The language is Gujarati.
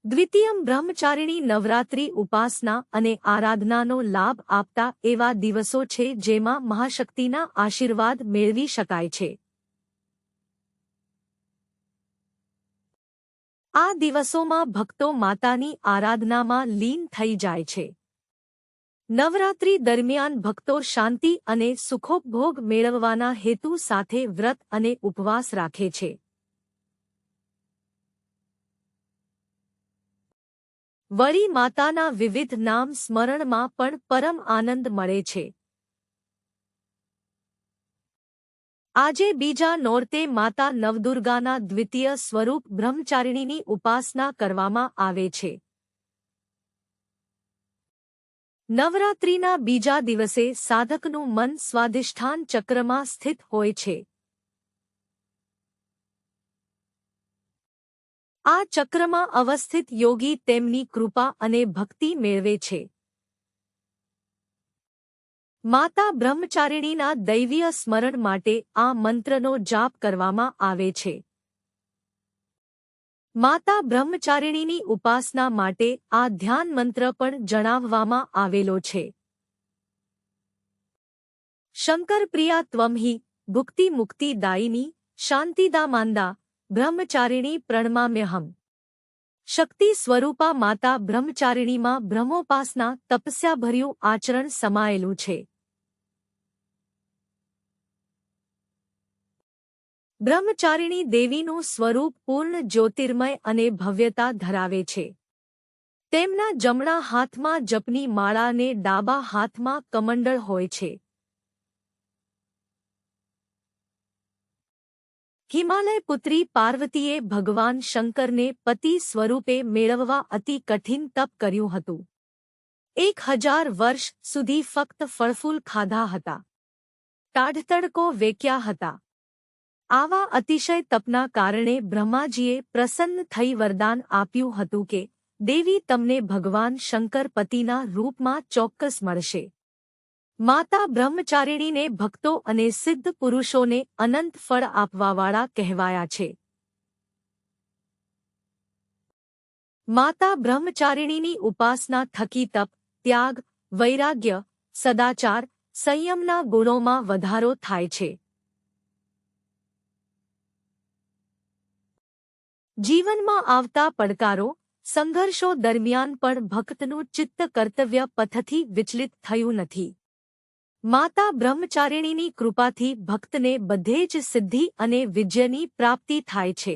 દ્વિતીયમ બ્રહ્મચારિણી નવરાત્રિ ઉપાસના અને આરાધનાનો લાભ આપતા એવા દિવસો છે જેમાં મહાશક્તિના આશીર્વાદ મેળવી શકાય છે. આ દિવસોમાં ભક્તો માતાની આરાધનામાં લીન થઈ જાય છે. નવરાત્રિ દરમિયાન ભક્તો શાંતિ અને સુખોપભોગ મેળવવાના હેતુ સાથે વ્રત અને ઉપવાસ રાખે છે. વળી માતાના વિવિધ નામ સ્મરણમાં પણ પરમ આનંદ મળે છે. આજે બીજા નોરતે માતા નવદુર્ગાના દ્વિતીય સ્વરૂપ બ્રહ્મચારિણીની ઉપાસના કરવામાં આવે છે. નવરાત્રિના બીજા દિવસે સાધકનું મન સ્વાધિષ્ઠાન ચક્રમાં સ્થિત હોય છે. આ ચક્રમાં અવસ્થિત યોગી તેમની કૃપા અને ભક્તિ મેળવે છે. માતા બ્રહ્મચારિણીના દૈવીય સ્મરણ માટે આ મંત્રનો જાપ કરવામાં આવે છે. માતા બ્રહ્મચારિણીની ઉપાસના માટે આ ધ્યાન મંત્ર પણ જણાવવામાં આવેલો છે. શંકર પ્રિયા ત્વમ હિ ભુક્તિ મુક્તિ દાયિની શાંતિદા માંદા બ્રહ્મચારિણી પ્રણમામ્યહમ. શક્તિ સ્વરૂપા માતા બ્રહ્મચારિણીમાં બ્રહ્મોપાસના તપસ્યાભર્યું આચરણ સમાયેલું છે. બ્રહ્મચારિણી દેવીનું સ્વરૂપ પૂર્ણ જ્યોતિર્મય અને ભવ્યતા ધરાવે છે. તેમના જમણા હાથમાં જપની માળા અને ડાબા હાથમાં કમંડળ હોય છે. હિમાલય પુત્રી પાર્વતીએ ભગવાન શંકરને પતિ સ્વરૂપે મેળવવા અતિ કઠિન તપ કર્યું હતું. 1000 વર્ષ સુધી ફક્ત ફળફૂલ ખાધા હતા. ટાઢતડકો વેક્યા હતા. આવા અતિશય તપના કારણે બ્રહ્માજીએ પ્રસન્ન થઈ વરદાન આપ્યું હતું કે દેવી તમને ભગવાન શંકર પતિના રૂપમાં ચોક્કસ મળશે. માતા બ્રહ્મચારિણીને ભક્તો અને સિદ્ધ પુરુષોને અનંત ફળ આપવાવાળા કહેવાયા છે. માતા બ્રહ્મચારિણીની ઉપાસના થકી તપ, ત્યાગ, વૈરાગ્ય, સદાચાર, સંયમના ગુણોમાં વધારો થાય છે. જીવનમાં આવતા પડકારો, સંઘર્ષો દરમિયાન પણ ભક્તનું ચિત્ત કર્તવ્ય પથથી વિચલિત થયું નથી. માતા બ્રહ્મચારિણીની કૃપાથી ભક્તને બધે જ સિદ્ધિ અને વિજયની પ્રાપ્તિ થાય છે.